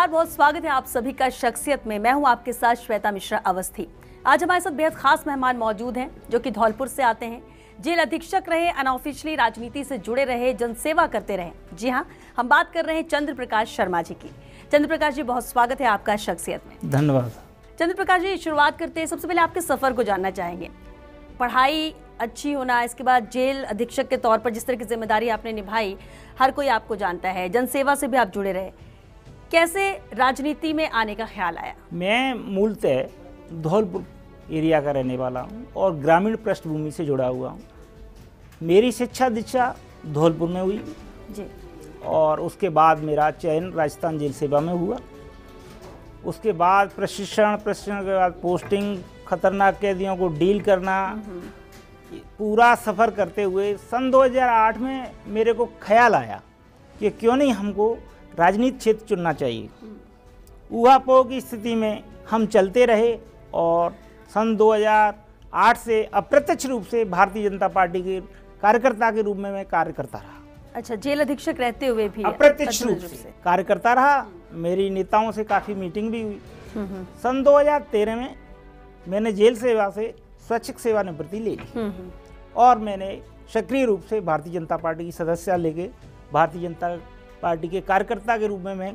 नमस्कार, बहुत स्वागत है आप सभी का शख्सियत में। मैं हूं आपके साथ श्वेता मिश्रा अवस्थी। आज हमारे साथ बेहद खास मेहमान मौजूद हैं जो कि धौलपुर से आते हैं। जेल अधीक्षक रहे, अनऑफिशियली राजनीति से जुड़े रहे, जनसेवा करते रहे। जी हाँ, हम बात कर रहे हैं चंद्र प्रकाश शर्मा जी की। चंद्र प्रकाश जी, बहुत स्वागत है आपका शख्सियत में। धन्यवाद। चंद्र प्रकाश जी, शुरुआत करते हैं, सबसे पहले आपके सफर को जानना चाहेंगे। पढ़ाई अच्छी होना, इसके बाद जेल अधीक्षक के तौर पर जिस तरह की जिम्मेदारी आपने निभाई, हर कोई आपको जानता है, जनसेवा से भी आप जुड़े रहे। कैसे राजनीति में आने का ख्याल आया? मैं मूलतः धौलपुर एरिया का रहने वाला हूं और ग्रामीण पृष्ठभूमि से जुड़ा हुआ हूं। मेरी शिक्षा दीक्षा धौलपुर में हुई जी, और उसके बाद मेरा चयन राजस्थान जेल सेवा में हुआ। उसके बाद प्रशिक्षण के बाद पोस्टिंग, खतरनाक कैदियों को डील करना, पूरा सफ़र करते हुए सन 2008 में मेरे को ख्याल आया कि क्यों नहीं हमको राजनीति क्षेत्र चुनना चाहिए। ऊहापोह की स्थिति में हम चलते रहे और सन 2008 से अप्रत्यक्ष रूप से भारतीय जनता पार्टी के कार्यकर्ता के रूप में मैं कार्य करता रहा। अच्छा, जेल अधीक्षक रहते हुए भी अप्रत्यक्ष रूप से कार्य करता रहा। मेरी नेताओं से काफ़ी मीटिंग भी हुई। सन 2013 में मैंने जेल सेवा से स्वैच्छिक सेवानिवृत्ति ले ली और मैंने सक्रिय रूप से भारतीय जनता पार्टी की सदस्यता लेके भारतीय जनता पार्टी के कार्यकर्ता के रूप में मैं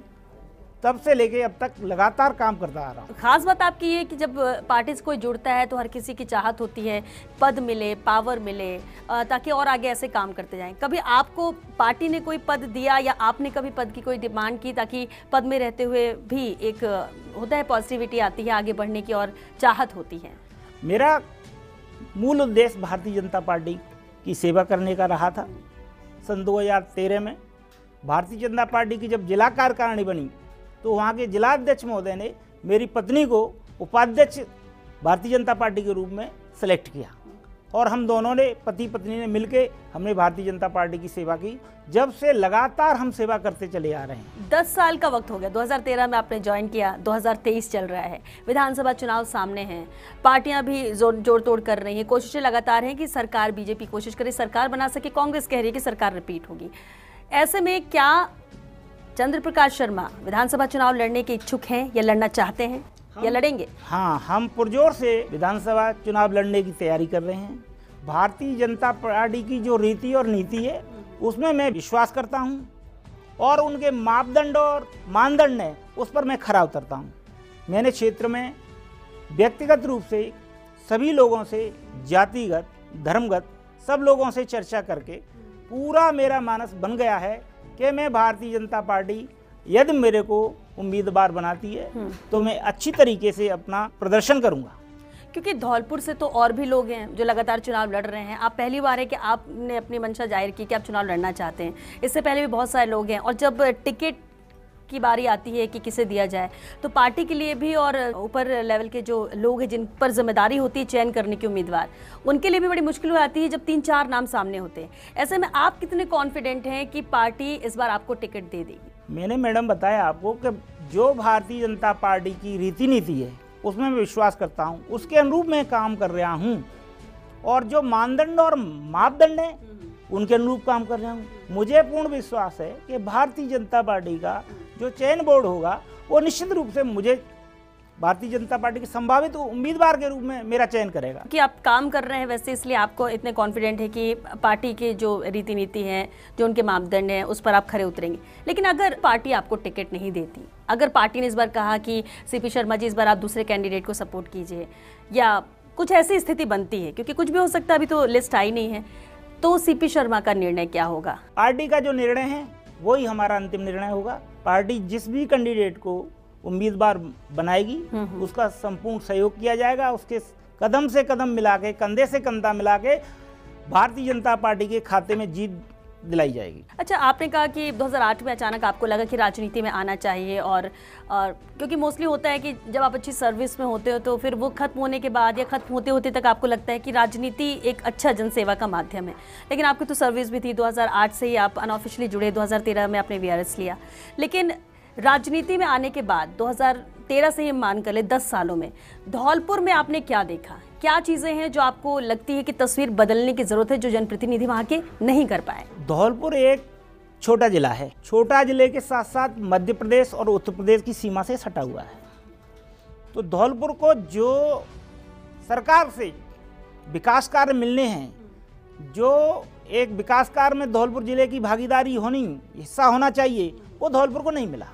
तब से लेके अब तक लगातार काम करता आ रहा हूँ। खास बात आपकी ये कि जब पार्टी से कोई जुड़ता है तो हर किसी की चाहत होती है पद मिले, पावर मिले, ताकि और आगे ऐसे काम करते जाएं। कभी आपको पार्टी ने कोई पद दिया या आपने कभी पद की कोई डिमांड की, ताकि पद में रहते हुए भी एक होता है पॉजिटिविटी आती है, आगे बढ़ने की और चाहत होती है? मेरा मूल उद्देश्य भारतीय जनता पार्टी की सेवा करने का रहा था। सन 2013 में भारतीय जनता पार्टी की जब जिला कार्यकारिणी बनी तो वहाँ के जिलाध्यक्ष महोदय ने मेरी पत्नी को उपाध्यक्ष भारतीय जनता पार्टी के रूप में सेलेक्ट किया और हम दोनों ने, पति पत्नी ने मिलकर हमने भारतीय जनता पार्टी की सेवा की। जब से लगातार हम सेवा करते चले आ रहे हैं। 10 साल का वक्त हो गया। 2013 में आपने ज्वाइन किया, 2023 चल रहा है, विधानसभा चुनाव सामने हैं, पार्टियां भी जोड़ तोड़ कर रही हैं, कोशिशें लगातार हैं कि सरकार, बीजेपी कोशिश करे सरकार बना सके, कांग्रेस कह रही है कि सरकार रिपीट होगी। ऐसे में क्या चंद्र प्रकाश शर्मा विधानसभा चुनाव लड़ने के इच्छुक हैं या लड़ना चाहते हैं या लड़ेंगे? हाँ, हम पुरजोर से विधानसभा चुनाव लड़ने की तैयारी कर रहे हैं। भारतीय जनता पार्टी की जो रीति और नीति है उसमें मैं विश्वास करता हूँ और उनके मापदंड और मानदंड है उस पर मैं खरा उतरता हूँ। मैंने क्षेत्र में व्यक्तिगत रूप से सभी लोगों से, जातिगत, धर्मगत सब लोगों से चर्चा करके पूरा मेरा मानस बन गया है कि मैं भारतीय जनता पार्टी यदि मेरे को उम्मीदवार बनाती है तो मैं अच्छी तरीके से अपना प्रदर्शन करूंगा। क्योंकि धौलपुर से तो और भी लोग हैं जो लगातार चुनाव लड़ रहे हैं। आप पहली बार है कि आपने अपनी मंशा जाहिर की कि आप चुनाव लड़ना चाहते हैं। इससे पहले भी बहुत सारे लोग हैं और जब टिकट की बारी आती है कि किसे दिया जाए तो पार्टी के लिए भी और ऊपर लेवल के जो लोग हैं जिन पर जिम्मेदारी होती है चयन करने की उम्मीदवार, उनके लिए भी बड़ी मुश्किल हो जाती है जब 3-4 नाम सामने होते हैं। ऐसे में आप कितने कॉन्फिडेंट हैं कि पार्टी इस बार आपको टिकट दे देगी? मैंने मैडम बताया आपको कि जो भारतीय जनता पार्टी की रीति नीति है उसमें मैं विश्वास करता हूँ, उसके अनुरूप मैं काम कर रहा हूँ और जो मानदंड और मापदंड है उनके अनुरूप काम कर रहा हूँ। मुझे पूर्ण विश्वास है कि भारतीय जनता पार्टी का जो चयन बोर्ड होगा वो निश्चित रूप से मुझे भारतीय जनता पार्टी के संभावित उम्मीदवार के रूप में मेरा चयन करेगा। कि आप काम कर रहे हैं वैसे, इसलिए आपको इतने कॉन्फिडेंट है कि पार्टी के जो रीति नीति है, जो उनके मापदंड हैं, उस पर आप खरे उतरेंगे। लेकिन अगर पार्टी आपको टिकट नहीं देती, अगर पार्टी ने इस बार कहा कि सीपी शर्मा जी इस बार आप दूसरे कैंडिडेट को सपोर्ट कीजिए, या कुछ ऐसी स्थिति बनती है, क्योंकि कुछ भी हो सकता है, अभी तो लिस्ट आई नहीं है, तो सीपी शर्मा का निर्णय क्या होगा? पार्टी का जो निर्णय है वही हमारा अंतिम निर्णय होगा। पार्टी जिस भी कैंडिडेट को उम्मीदवार बनाएगी उसका संपूर्ण सहयोग किया जाएगा। उसके कदम से कदम मिला के, कंधे से कंधा मिला के भारतीय जनता पार्टी के खाते में जीत दिलाई जाएगी। अच्छा, आपने कहा कि 2008 में अचानक आपको लगा कि राजनीति में आना चाहिए और क्योंकि मोस्टली होता है कि जब आप अच्छी सर्विस में होते हो तो फिर वो खत्म होने के बाद या खत्म होते होते तक आपको लगता है कि राजनीति एक अच्छा जनसेवा का माध्यम है। लेकिन आपकी तो सर्विस भी थी, 2008 से ही आप अनऑफिशियली जुड़े, 2013 में आपने वीआरएस लिया। लेकिन राजनीति में आने के बाद 2013 से ही मान कर ले 10 सालों में धौलपुर में आपने क्या देखा? क्या चीजें हैं जो आपको लगती है कि तस्वीर बदलने की जरूरत है, जो जनप्रतिनिधि वहां के नहीं कर पाए? धौलपुर एक छोटा जिला है। छोटा जिले के साथ साथ मध्य प्रदेश और उत्तर प्रदेश की सीमा से सटा हुआ है। तो धौलपुर को जो सरकार से विकास कार्य मिलने हैं, जो एक विकास कार्य में धौलपुर जिले की भागीदारी होनी, हिस्सा होना चाहिए, वो धौलपुर को नहीं मिला।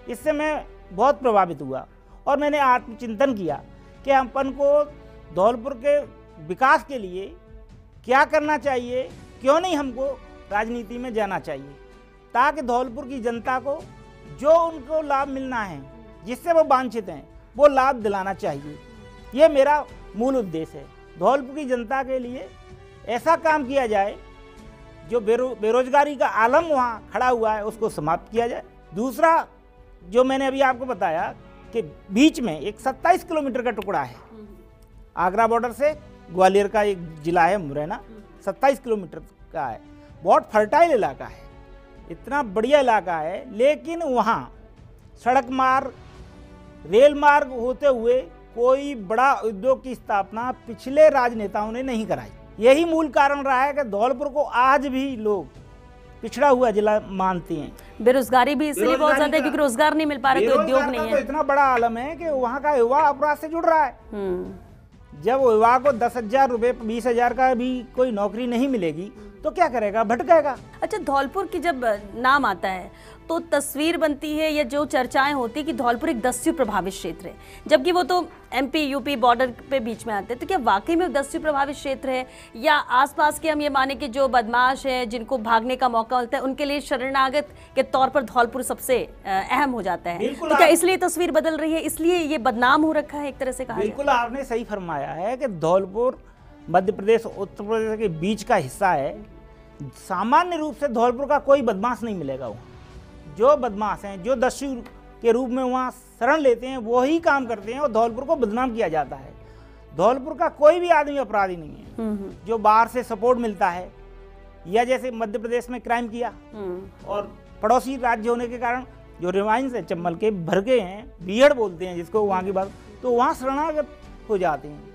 इससे मैं बहुत प्रभावित हुआ और मैंने आत्मचिंतन किया कि अपन को धौलपुर के विकास के लिए क्या करना चाहिए, क्यों नहीं हमको राजनीति में जाना चाहिए, ताकि धौलपुर की जनता को जो उनको लाभ मिलना है, जिससे वो वांछित हैं, वो लाभ दिलाना चाहिए। ये मेरा मूल उद्देश्य है। धौलपुर की जनता के लिए ऐसा काम किया जाए जो बेरोजगारी का आलम वहाँ खड़ा हुआ है उसको समाप्त किया जाए। दूसरा जो मैंने अभी आपको बताया कि बीच में एक 27 किलोमीटर का टुकड़ा है, आगरा बॉर्डर से ग्वालियर का एक जिला है मुरैना, 27 किलोमीटर का है। बहुत फर्टाइल इलाका है, इतना बढ़िया इलाका है, लेकिन वहाँ सड़क मार्ग, रेल मार्ग होते हुए कोई बड़ा उद्योग की स्थापना पिछले राजनेताओं ने नहीं कराई। यही मूल कारण रहा है कि धौलपुर को आज भी लोग पिछड़ा हुआ जिला मानते हैं। बेरोजगारी भी इसलिए बहुत ज्यादा है क्योंकि रोजगार नहीं मिल पा रहा, कोई उद्योग नहीं है। तो इतना बड़ा आलम है कि वहाँ का युवा अपराध से जुड़ रहा है। जब युवा को 10,000 रुपये 20,000 का भी कोई नौकरी नहीं मिलेगी तो क्या करेगा, भटकेगा। अच्छा, धौलपुर की जब नाम आता है तो तस्वीर बनती है या जो चर्चाएं होती कि धौलपुर एक दस्यु प्रभावित क्षेत्र है, जबकि वो तो एमपी यूपी बॉर्डर पे बीच में आते हैं। तो क्या वाकई में दस्यु प्रभावित क्षेत्र है या आसपास के हम ये माने कि जो बदमाश है, जिनको भागने का मौका मिलता है, उनके लिए शरणागत के तौर पर धौलपुर सबसे अहम हो जाता है? तो क्या इसलिए तस्वीर बदल रही है, इसलिए ये बदनाम हो रखा है एक तरह से कहा? बिल्कुल, आपने सही फरमाया है कि धौलपुर मध्य प्रदेश उत्तर प्रदेश के बीच का हिस्सा है। सामान्य रूप से धौलपुर का कोई बदमाश नहीं मिलेगा। वहाँ जो बदमाश हैं, जो दस्यु के रूप में वहाँ शरण लेते हैं, वो ही काम करते हैं और धौलपुर को बदनाम किया जाता है। धौलपुर का कोई भी आदमी अपराधी नहीं है जो बाहर से सपोर्ट मिलता है, या जैसे मध्य प्रदेश में क्राइम किया और पड़ोसी राज्य होने के कारण जो रिवाइंस है चंबल के भर गए हैं, बीहड़ बोलते हैं जिसको वहाँ की बात, तो वहाँ शरणागत हो जाते हैं।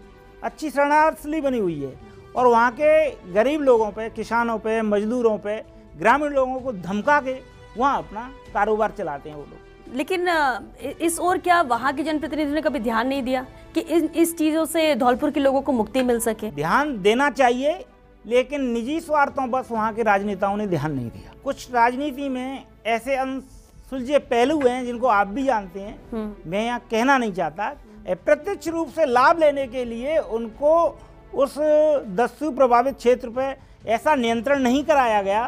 अच्छी शरणार्थी बनी हुई है और वहाँ के गरीब लोगों पे, किसानों पे, मजदूरों पे, ग्रामीण लोगों को धमका के वहाँ अपना कारोबार चलाते हैं वो लोग। लेकिन इस ओर क्या वहाँ के जनप्रतिनिधियों ने कभी ध्यान नहीं दिया कि इस चीज़ों से धौलपुर के लोगों को मुक्ति मिल सके? ध्यान देना चाहिए, लेकिन निजी स्वार्थों बस वहाँ के राजनेताओं ने ध्यान नहीं दिया। कुछ राजनीति में ऐसे अनसुलझे पहलू हैं जिनको आप भी जानते हैं, मैं यहाँ कहना नहीं चाहता। प्रत्यक्ष रूप से लाभ लेने के लिए उनको उस दस्यु प्रभावित क्षेत्र पर ऐसा नियंत्रण नहीं कराया गया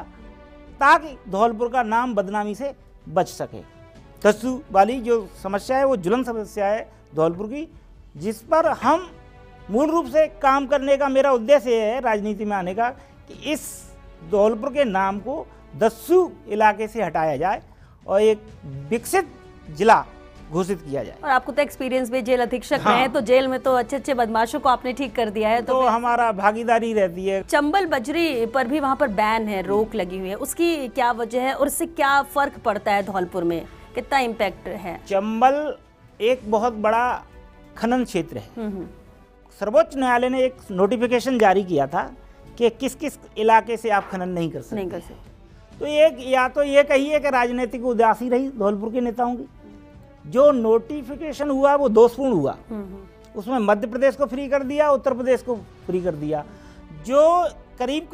ताकि धौलपुर का नाम बदनामी से बच सके। दस्यु वाली जो समस्या है वो ज्वलंत समस्या है धौलपुर की, जिस पर हम मूल रूप से काम करने का मेरा उद्देश्य है राजनीति में आने का कि इस धौलपुर के नाम को दस्यु इलाके से हटाया जाए और एक विकसित जिला घोषित किया जाए। और आपको तो एक्सपीरियंस भी जेल अधीक्षक रहे हैं, तो जेल में तो अच्छे बदमाशों को आपने ठीक कर दिया है, तो हमारा भागीदारी रहती है। चंबल बजरी पर भी वहाँ पर बैन है, रोक लगी हुई है, उसकी क्या वजह है और इससे क्या फर्क पड़ता है धौलपुर में, कितना इम्पैक्ट है? चंबल एक बहुत बड़ा खनन क्षेत्र है। सर्वोच्च न्यायालय ने एक नोटिफिकेशन जारी किया था कि किस किस इलाके से आप खनन नहीं कर सकते। तो एक या तो ये कहिए कि राजनीतिक उदासी रही धौलपुर के नेताओं की। जो नोटिफिकेशन हुआ वो दोषपूर्ण हुआ, उसमें मध्य प्रदेश को फ्री कर दिया, उत्तर प्रदेश को फ्री कर दिया। जो करीब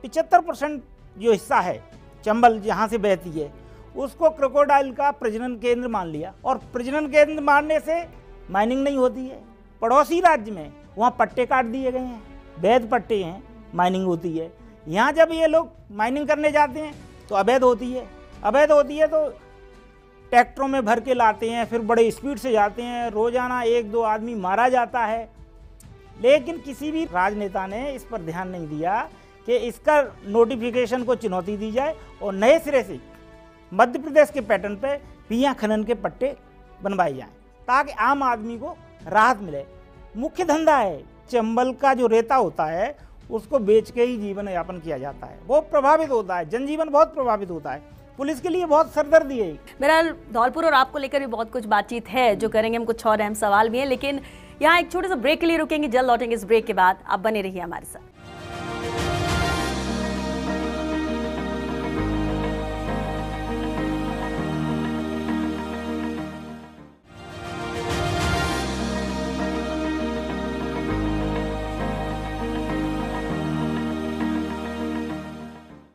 75% जो हिस्सा है चंबल जहाँ से बहती है उसको क्रोकोडाइल का प्रजनन केंद्र मान लिया, और प्रजनन केंद्र मानने से माइनिंग नहीं होती है। पड़ोसी राज्य में वहाँ पट्टे काट दिए गए हैं, वैध पट्टे हैं, माइनिंग होती है। यहाँ जब ये लोग माइनिंग करने जाते हैं तो अवैध होती है तो ट्रैक्टरों में भर के लाते हैं, फिर बड़े स्पीड से जाते हैं, रोजाना 1-2 आदमी मारा जाता है। लेकिन किसी भी राजनेता ने इस पर ध्यान नहीं दिया कि इसका नोटिफिकेशन को चुनौती दी जाए और नए सिरे से मध्य प्रदेश के पैटर्न पे पिया खनन के पट्टे बनवाए जाएं ताकि आम आदमी को राहत मिले। मुख्य धंधा है चंबल का, जो रेता होता है उसको बेच के ही जीवन यापन किया जाता है, वो प्रभावित होता है, जनजीवन बहुत प्रभावित होता है। पुलिस के लिए बहुत सरदर्दी है। मेरा धौलपुर और आपको लेकर भी बहुत कुछ बातचीत है जो करेंगे, हम कुछ और अहम सवाल भी हैं, लेकिन यहाँ एक छोटे से ब्रेक के लिए रुकेंगे, जल्द लौटेंगे इस ब्रेक के बाद। आप बने रहिए हमारे साथ।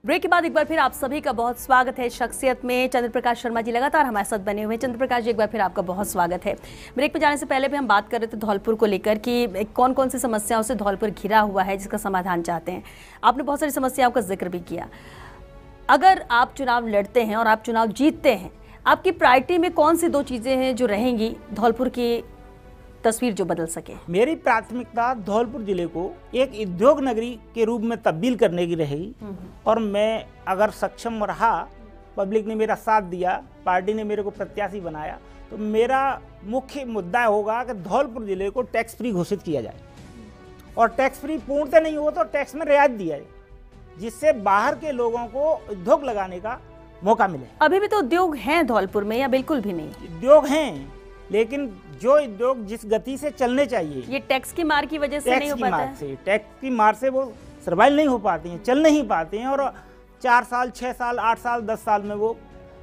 ब्रेक के बाद एक बार फिर आप सभी का बहुत स्वागत है। शख्सियत में चंद्र प्रकाश शर्मा जी लगातार हमारे साथ बने हुए हैं। चंद्र प्रकाश जी, एक बार फिर आपका बहुत स्वागत है। ब्रेक पे जाने से पहले भी हम बात कर रहे थे धौलपुर को लेकर कि कौन कौन सी समस्याओं से धौलपुर घिरा हुआ है जिसका समाधान चाहते हैं। आपने बहुत सारी समस्याओं का जिक्र भी किया। अगर आप चुनाव लड़ते हैं और आप चुनाव जीतते हैं, आपकी प्रायोरिटी में कौन सी 2 चीज़ें हैं जो रहेंगी धौलपुर की तस्वीर जो बदल सके? मेरी प्राथमिकता धौलपुर जिले को एक उद्योग नगरी के रूप में तब्दील करने की रहेगी। और मैं अगर सक्षम रहा, पब्लिक ने मेरा साथ दिया, पार्टी ने मेरे को प्रत्याशी बनाया, तो मेरा मुख्य मुद्दा होगा कि धौलपुर जिले को टैक्स फ्री घोषित किया जाए। और टैक्स फ्री पूर्णतः नहीं हो तो टैक्स में रियायत दिया जाए, जिससे बाहर के लोगों को उद्योग लगाने का मौका मिले। अभी भी तो उद्योग हैं धौलपुर में या बिल्कुल भी नहीं? उद्योग हैं, लेकिन जो उद्योग जिस गति से चलने चाहिए, ये टैक्स की मार की वजह से नहीं हो पाता है। टैक्स की मार से वो सर्वाइव नहीं हो पाती हैं, चल नहीं पाते हैं, और 4 साल, 6 साल, 8 साल, 10 साल में वो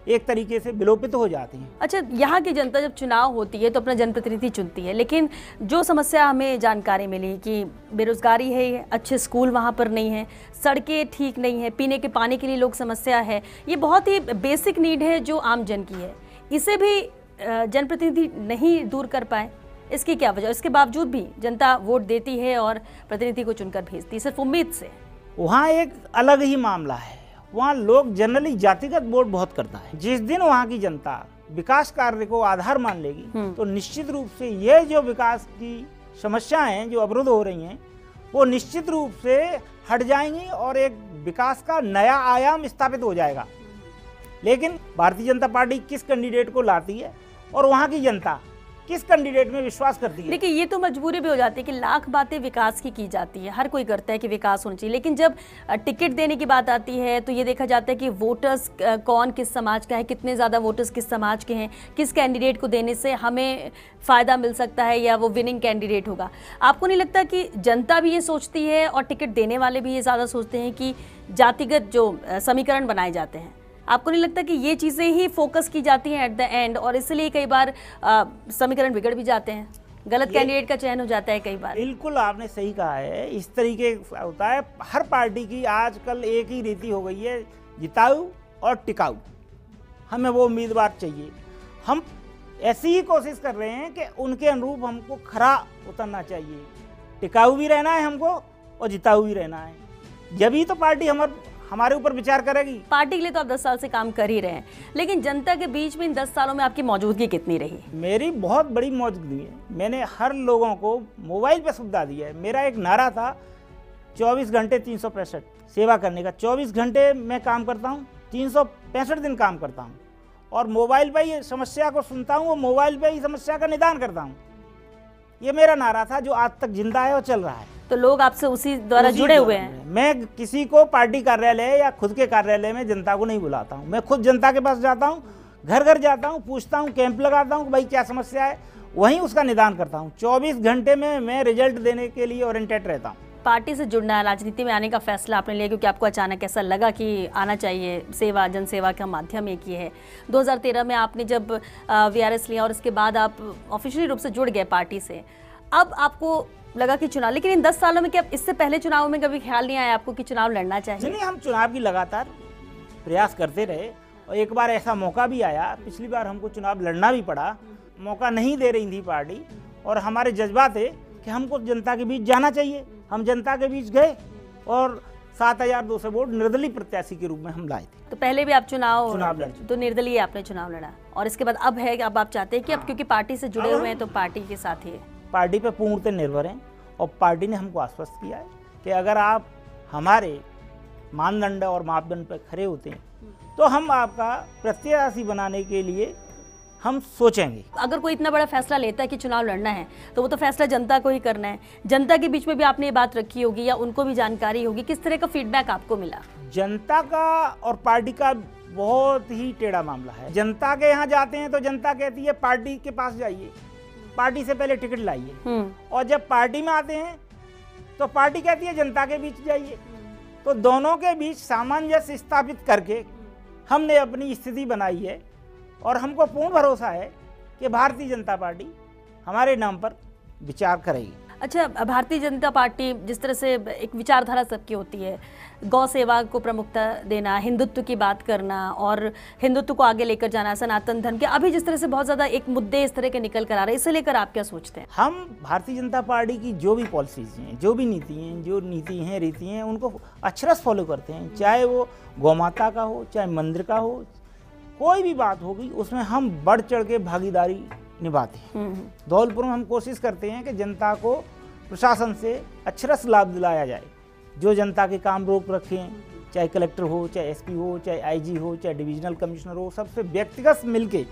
एक तरीके से विलोपित हो जाती हैं। अच्छा, यहाँ की जनता जब चुनाव होती है तो अपना जनप्रतिनिधि चुनती है, लेकिन जो समस्या हमें जानकारी मिली कि बेरोजगारी है, अच्छे स्कूल वहाँ पर नहीं है, सड़कें ठीक नहीं है, पीने के पानी के लिए लोग समस्या है, ये बहुत ही बेसिक नीड है जो आम जन की है। इसे भी जनप्रतिनिधि नहीं दूर कर पाए, इसकी क्या वजह? इसके बावजूद भी जनता वोट देती है और प्रतिनिधि को चुनकर भेजती है सिर्फ उम्मीद से। वहाँ एक अलग ही मामला है। वहाँ लोग जनरली जातिगत वोट बहुत करता है। जिस दिन वहाँ की जनता विकास कार्य को आधार मान लेगी, तो निश्चित रूप से ये जो विकास की समस्याएं हैं, जो अवरुद्ध हो रही हैं, वो निश्चित रूप से हट जाएंगी और एक विकास का नया आयाम स्थापित हो जाएगा। लेकिन भारतीय जनता पार्टी किस कैंडिडेट को लाती है और वहाँ की जनता किस कैंडिडेट में विश्वास करती है? देखिए, ये तो मजबूरी भी हो जाती है कि लाख बातें विकास की जाती है, हर कोई करता है कि विकास होना चाहिए, लेकिन जब टिकट देने की बात आती है तो ये देखा जाता है कि वोटर्स कौन किस समाज का है, कितने ज़्यादा वोटर्स किस समाज के हैं, किस कैंडिडेट को देने से हमें फ़ायदा मिल सकता है या वो विनिंग कैंडिडेट होगा। आपको नहीं लगता कि जनता भी ये सोचती है और टिकट देने वाले भी ये ज़्यादा सोचते हैं कि जातिगत जो समीकरण बनाए जाते हैं? आपको नहीं लगता कि ये चीज़ें ही फोकस की जाती हैं एट द एंड, और इसलिए कई बार समीकरण बिगड़ भी जाते हैं, गलत कैंडिडेट का चयन हो जाता है कई बार? बिल्कुल, आपने सही कहा है। इस तरीके होता है। हर पार्टी की आजकल एक ही रीति हो गई है, जिताऊ और टिकाऊ। हमें वो उम्मीदवार चाहिए। हम ऐसी ही कोशिश कर रहे हैं कि उनके अनुरूप हमको खरा उतरना चाहिए। टिकाऊ भी रहना है हमको और जिताऊ भी रहना है, जब तो पार्टी हमारे ऊपर विचार करेगी। पार्टी के लिए तो आप 10 साल से काम कर ही रहे हैं, लेकिन जनता के बीच में इन 10 सालों में आपकी मौजूदगी कितनी रही? मेरी बहुत बड़ी मौजूदगी है। मैंने हर लोगों को मोबाइल पे सुविधा दी है। मेरा एक नारा था 24 घंटे 365 सेवा करने का। 24 घंटे मैं काम करता हूँ, 365 दिन काम करता हूँ, और मोबाइल पर ही समस्या को सुनता हूँ और मोबाइल पर ही समस्या का निदान करता हूँ। ये मेरा नारा था जो आज तक जिंदा है और चल रहा है। तो लोग आपसे उसी द्वारा जुड़े हुए हैं? मैं किसी को पार्टी कार्यालय या खुद के कार्यालय में जनता को नहीं बुलाता हूँ। मैं खुद जनता के पास जाता हूँ, घर घर जाता हूँ, पूछता हूँ, कैंप लगाता हूँ कि भाई क्या समस्या है, वहीं उसका निदान करता हूँ। 24 घंटे में मैं रिजल्ट देने के लिए ओरिएंटेड रहता हूँ। पार्टी से जुड़ना, राजनीति में आने का फैसला आपने लिया क्योंकि आपको अचानक ऐसा लगा कि आना चाहिए, सेवा, जनसेवा का माध्यम एक ये है। 2013 में आपने जब VRS लिया और उसके बाद आप ऑफिशियली रूप से जुड़ गए पार्टी से। अब आपको लगा कि चुनाव, लेकिन इन 10 सालों में क्या इससे पहले चुनाव में कभी ख्याल नहीं आया आपको कि चुनाव लड़ना चाहिए? नहीं, हम चुनाव की लगातार प्रयास करते रहे और एक बार ऐसा मौका भी आया। पिछली बार हमको चुनाव लड़ना भी पड़ा, मौका नहीं दे रही थी पार्टी, और हमारे जज्बा थे कि हमको जनता के बीच जाना चाहिए। हम जनता के बीच गए और 7200 वोट निर्दलीय प्रत्याशी के रूप में हम लाए थे। तो पहले भी आप चुनाव लड़े, तो निर्दलीय आपने चुनाव लड़ा, और इसके बाद अब है कि अब आप चाहते हैं कि अब क्योंकि पार्टी से जुड़े हुए हैं तो पार्टी के साथ ही है। पार्टी पे पूर्णतः निर्भर हैं, और पार्टी ने हमको आश्वस्त किया है कि अगर आप हमारे मानदंड और मापदंड पर खड़े होते हैं तो हम आपका प्रत्याशी बनाने के लिए हम सोचेंगे। अगर कोई इतना बड़ा फैसला लेता है कि चुनाव लड़ना है तो वो तो फैसला जनता को ही करना है। जनता के बीच में भी आपने ये बात रखी होगी या उनको भी जानकारी होगी, किस तरह का फीडबैक आपको मिला? जनता का और पार्टी का बहुत ही टेढ़ा मामला है। जनता के यहाँ जाते हैं तो जनता कहती है पार्टी के पास जाइए, पार्टी से पहले टिकट लाइए, और जब पार्टी में आते हैं तो पार्टी कहती है जनता के बीच जाइए। तो दोनों के बीच सामंजस्य स्थापित करके हमने अपनी स्थिति बनाई है, और हमको पूर्ण भरोसा है कि भारतीय जनता पार्टी हमारे नाम पर विचार करेगी। अच्छा, भारतीय जनता पार्टी जिस तरह से एक विचारधारा सबकी होती है, गौ सेवा को प्रमुखता देना, हिंदुत्व की बात करना और हिंदुत्व को आगे लेकर जाना, सनातन धर्म के अभी जिस तरह से बहुत ज़्यादा एक मुद्दे इस तरह के निकल कर आ रहे हैं, इसे लेकर आप क्या सोचते हैं? हम भारतीय जनता पार्टी की जो भी पॉलिसीज हैं, जो भी नीति हैं, रीति हैं, उनको अक्षरश फॉलो करते हैं। चाहे वो गौ माता का हो, चाहे मंदिर का हो, कोई भी बात होगी उसमें हम बढ़ चढ़ के भागीदारी निभाते हैं। धौलपुर में हम कोशिश करते हैं कि जनता को प्रशासन से अक्षरश लाभ दिलाया जाए। जो जनता के काम रोक रखें, चाहे कलेक्टर हो, चाहे एसपी हो, चाहे आईजी हो, चाहे डिविजनल कमिश्नर हो, सबसे व्यक्तिगत मिलके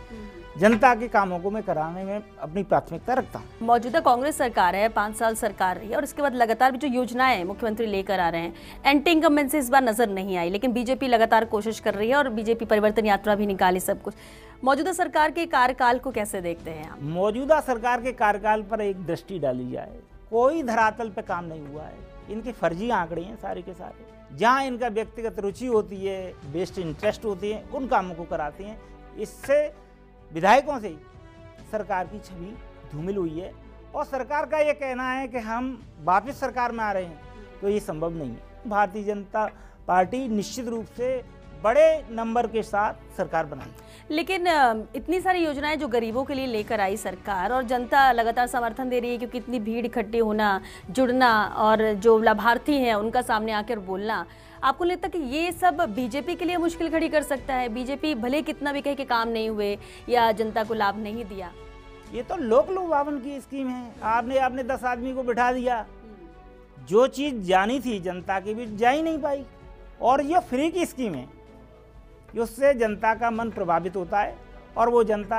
जनता के कामों को मैं कराने में अपनी प्राथमिकता रखता हूँ। मौजूदा कांग्रेस सरकार है, 5 साल सरकार रही है और इसके बाद लगातार भी जो योजनाएं मुख्यमंत्री लेकर आ रहे हैं, एंटी इनकम्बेंसी इस बार नजर नहीं आई, लेकिन बीजेपी लगातार कोशिश कर रही है और बीजेपी परिवर्तन यात्रा भी निकाली, सब कुछ। मौजूदा सरकार के कार्यकाल को कैसे देखते हैं आप? मौजूदा सरकार के कार्यकाल पर एक दृष्टि डाली जाए, कोई धरातल पे काम नहीं हुआ है। इनके फर्जी आंकड़े हैं सारे के सारे। जहाँ इनका व्यक्तिगत रुचि होती है, बेस्ट इंटरेस्ट होती है, उन कामों को कराते हैं। इससे विधायकों से सरकार की छवि धूमिल हुई है और सरकार का ये कहना है कि हम वापस सरकार में आ रहे हैं, तो ये संभव नहीं है। भारतीय जनता पार्टी निश्चित रूप से बड़े नंबर के साथ सरकार बनाई। लेकिन इतनी सारी योजनाएं जो गरीबों के लिए लेकर आई सरकार और जनता लगातार समर्थन दे रही है, क्योंकि इतनी भीड़ इकट्ठी होना, जुड़ना और जो लाभार्थी हैं उनका सामने आकर बोलना, आपको लगता है कि ये सब बीजेपी के लिए मुश्किल खड़ी कर सकता है? बीजेपी भले कितना भी कहे कि काम नहीं हुए या जनता को लाभ नहीं दिया। ये तो लोक लुभावन की स्कीम है। आपने 10 आदमी को बिठा दिया, जो चीज़ जानी थी जनता की भी जा ही नहीं पाई। और ये फ्री की स्कीम है, उससे जनता का मन प्रभावित होता है और वो जनता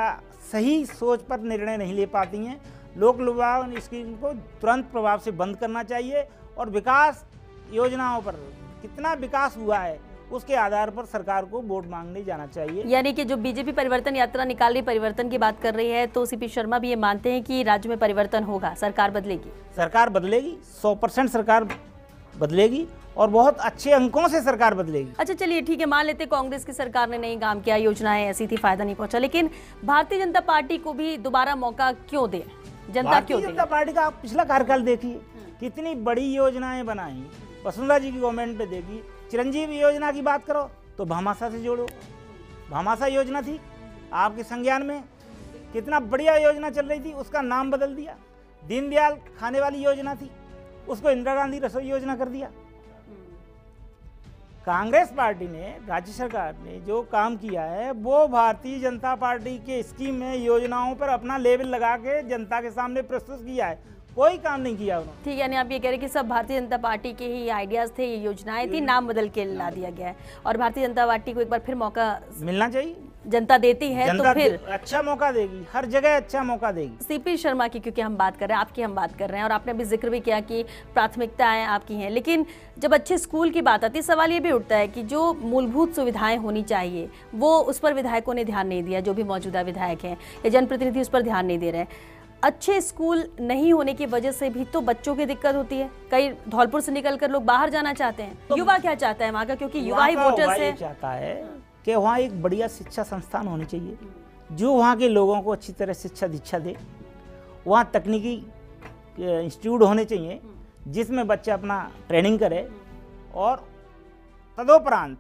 सही सोच पर निर्णय नहीं ले पाती हैं। लोक लुभावन स्कीम को तुरंत प्रभाव से बंद करना चाहिए और विकास योजनाओं पर कितना विकास हुआ है उसके आधार पर सरकार को वोट मांगने जाना चाहिए। यानी कि जो बीजेपी परिवर्तन यात्रा निकाल रही, परिवर्तन की बात कर रही है, तो सीपी शर्मा भी ये मानते हैं कि राज्य में परिवर्तन होगा, सरकार बदलेगी। सरकार बदलेगी, 100% सरकार बदलेगी और बहुत अच्छे अंकों से सरकार बदलेगी। अच्छा चलिए ठीक है, मान लेते कांग्रेस की सरकार ने नहीं काम किया, योजनाएं ऐसी थी, फायदा नहीं पहुंचा, लेकिन भारतीय जनता पार्टी को भी दोबारा मौका क्यों दे? जनता क्यों दे? भारतीय जनता पार्टी का आप पिछला कार्यकाल देखिए, कितनी बड़ी योजनाएं बनाई। वसुंधरा जी की गवर्नमेंट पे देखी। चिरंजीवी योजना की बात करो तो भामाशाह से जोड़ो, भामाशाह योजना थी आपके संज्ञान में, कितना बढ़िया योजना चल रही थी, उसका नाम बदल दिया। दीनदयाल खाने वाली योजना थी, उसको इंदिरा गांधी रसोई योजना कर दिया। कांग्रेस पार्टी ने, राज्य सरकार ने जो काम किया है वो भारतीय जनता पार्टी के स्कीम में योजनाओं पर अपना लेबल लगा के जनता के सामने प्रस्तुत किया है, कोई काम नहीं किया उन्होंने। ठीक है, यानी आप ये कह रहे हैं कि सब भारतीय जनता पार्टी के ही आइडियाज थे, ये योजनाएं थी, नाम बदल के ला दिया गया है और भारतीय जनता पार्टी को एक बार फिर मौका मिलना चाहिए। जनता देती है तो फिर अच्छा मौका देगी, हर जगह अच्छा मौका देगी। सीपी शर्मा की क्योंकि हम बात कर रहे हैं, आपकी हम बात कर रहे हैं और आपने अभी जिक्र भी किया कि प्राथमिकताएं आपकी हैं, लेकिन जब अच्छे स्कूल की बात आती है सवाल ये भी उठता है कि जो मूलभूत सुविधाएं होनी चाहिए वो उस पर विधायकों ने ध्यान नहीं दिया, जो भी मौजूदा विधायक हैं या जनप्रतिनिधि उस पर ध्यान नहीं दे रहे हैं। अच्छे स्कूल नहीं होने की वजह से भी तो बच्चों की दिक्कत होती है, कई धौलपुर से निकलकर लोग बाहर जाना चाहते हैं। तो युवा क्या चाहता है वहाँ का, क्योंकि युवा ही वोटर्स है, चाहता है कि वहाँ एक बढ़िया शिक्षा संस्थान होनी चाहिए जो वहाँ के लोगों को अच्छी तरह शिक्षा दीक्षा दे। वहाँ तकनीकी इंस्टीट्यूट होने चाहिए जिसमें बच्चा अपना ट्रेनिंग करे और तदोपरांत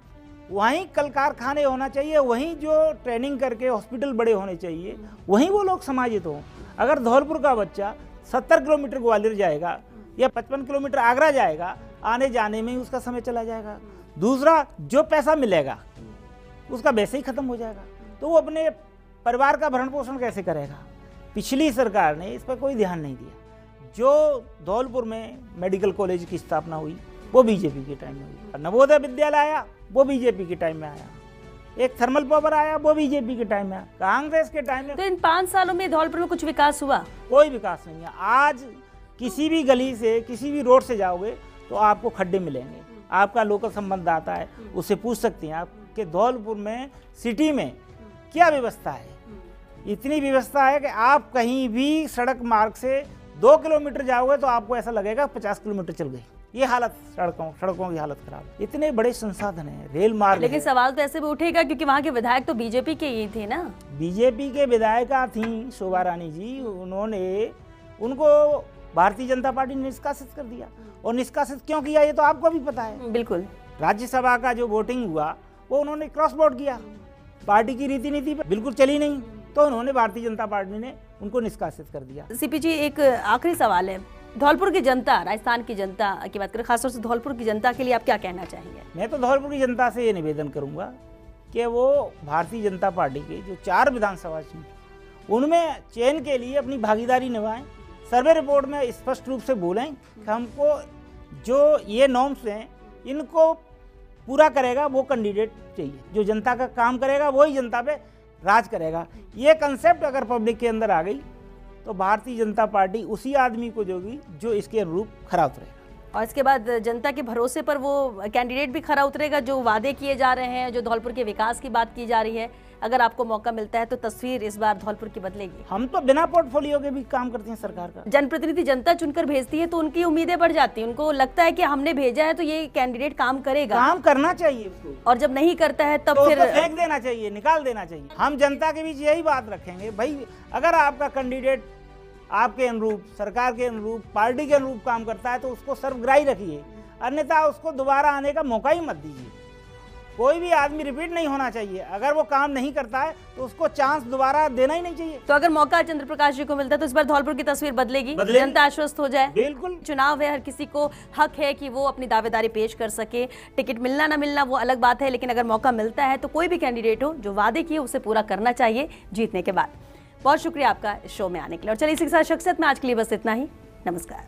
वहीं कल कारखाने होना चाहिए, वहीं जो ट्रेनिंग करके हॉस्पिटल बड़े होने चाहिए, वहीं वो लोग समाजित हों। अगर धौलपुर का बच्चा 70 किलोमीटर ग्वालियर जाएगा या 55 किलोमीटर आगरा जाएगा, आने जाने में ही उसका समय चला जाएगा। दूसरा, जो पैसा मिलेगा उसका वैसे ही खत्म हो जाएगा, तो वो अपने परिवार का भरण पोषण कैसे करेगा? पिछली सरकार ने इस पर कोई ध्यान नहीं दिया। जो धौलपुर में मेडिकल कॉलेज की स्थापना हुई वो बीजेपी के टाइम में हुई, नवोदय विद्यालय आया वो बीजेपी के टाइम में आया, एक थर्मल पावर आया वो बीजेपी के टाइम में आया, कांग्रेस के टाइम में। तो इन 5 सालों में धौलपुर में कुछ विकास हुआ? कोई विकास नहीं है। आज किसी भी गली से, किसी भी रोड से जाओगे तो आपको खड्डे मिलेंगे। आपका लोकल संबंध आता है, उससे पूछ सकते हैं आप कि धौलपुर में सिटी में क्या व्यवस्था है। इतनी व्यवस्था है कि आप कहीं भी सड़क मार्ग से 2 किलोमीटर जाओगे तो आपको ऐसा लगेगा 50 किलोमीटर चल गई। ये हालत सड़कों की हालत खराब, इतने बड़े संसाधन हैं, रेल मार्ग। लेकिन सवाल तो ऐसे भी उठेगा क्योंकि वहाँ के विधायक तो बीजेपी के ही थे ना। बीजेपी के विधायिका थी शोभा रानी जी, उनको भारतीय जनता पार्टी ने निष्कासित कर दिया। और निष्कासित क्यों किया ये तो आपको भी पता है। बिल्कुल। राज्यसभा का जो वोटिंग हुआ वो उन्होंने क्रॉस वोट किया, पार्टी की रीति नीति पर बिल्कुल चली नहीं, तो उन्होंने भारतीय जनता पार्टी ने उनको निष्कासित कर दिया। सीपी जी, एक आखिरी सवाल है, धौलपुर की जनता, राजस्थान की जनता की बात करें, खासतौर से धौलपुर की जनता के लिए आप क्या कहना चाहेंगे? मैं तो धौलपुर की जनता से ये निवेदन करूंगा कि वो भारतीय जनता पार्टी के जो 4 विधानसभा सीट उनमें चयन के लिए अपनी भागीदारी निभाएं। सर्वे रिपोर्ट में स्पष्ट रूप से बोलें कि हमको जो ये नॉर्म्स हैं इनको पूरा करेगा वो कैंडिडेट चाहिए, जो जनता का काम करेगा वही जनता पे राज करेगा। ये कंसेप्ट अगर पब्लिक के अंदर आ गई तो भारतीय जनता पार्टी उसी आदमी को जोगी जो इसके अनुरूप खरा उतरेगा। और इसके बाद जनता के भरोसे पर वो कैंडिडेट भी खरा उतरेगा जो वादे किए जा रहे हैं, जो धौलपुर के विकास की बात की जा रही है। अगर आपको मौका मिलता है तो तस्वीर इस बार धौलपुर की बदलेगी। हम तो बिना पोर्टफोलियो के भी काम करते हैं सरकार का। जनप्रतिनिधि जनता चुनकर भेजती है तो उनकी उम्मीदें बढ़ जाती हैं, उनको लगता है कि हमने भेजा है तो ये कैंडिडेट काम करेगा, काम करना चाहिए उसको। और जब नहीं करता है तब तो फिर फेंक देना चाहिए, निकाल देना चाहिए। हम जनता के बीच यही बात रखेंगे, भाई अगर आपका कैंडिडेट आपके अनुरूप, सरकार के अनुरूप, पार्टी के अनुरूप काम करता है तो उसको सर्वग्राही रखिए, अन्यथा उसको दोबारा आने का मौका ही मत दीजिए। कोई भी आदमी रिपीट नहीं होना चाहिए। अगर वो काम नहीं करता है तो उसको चांस दोबारा देना ही नहीं चाहिए। तो अगर मौका चंद्र प्रकाश जी को मिलता है तो इस बार धौलपुर की तस्वीर बदलेगी, जनता आश्वस्त हो जाए। बिल्कुल। चुनाव है, हर किसी को हक है कि वो अपनी दावेदारी पेश कर सके। टिकट मिलना ना मिलना वो अलग बात है, लेकिन अगर मौका मिलता है तो कोई भी कैंडिडेट हो जो वादे किए उसे पूरा करना चाहिए जीतने के बाद। बहुत शुक्रिया आपका इस शो में आने के लिए। और चलिए इसी के साथ शख्सियत में आज के लिए बस इतना ही। नमस्कार।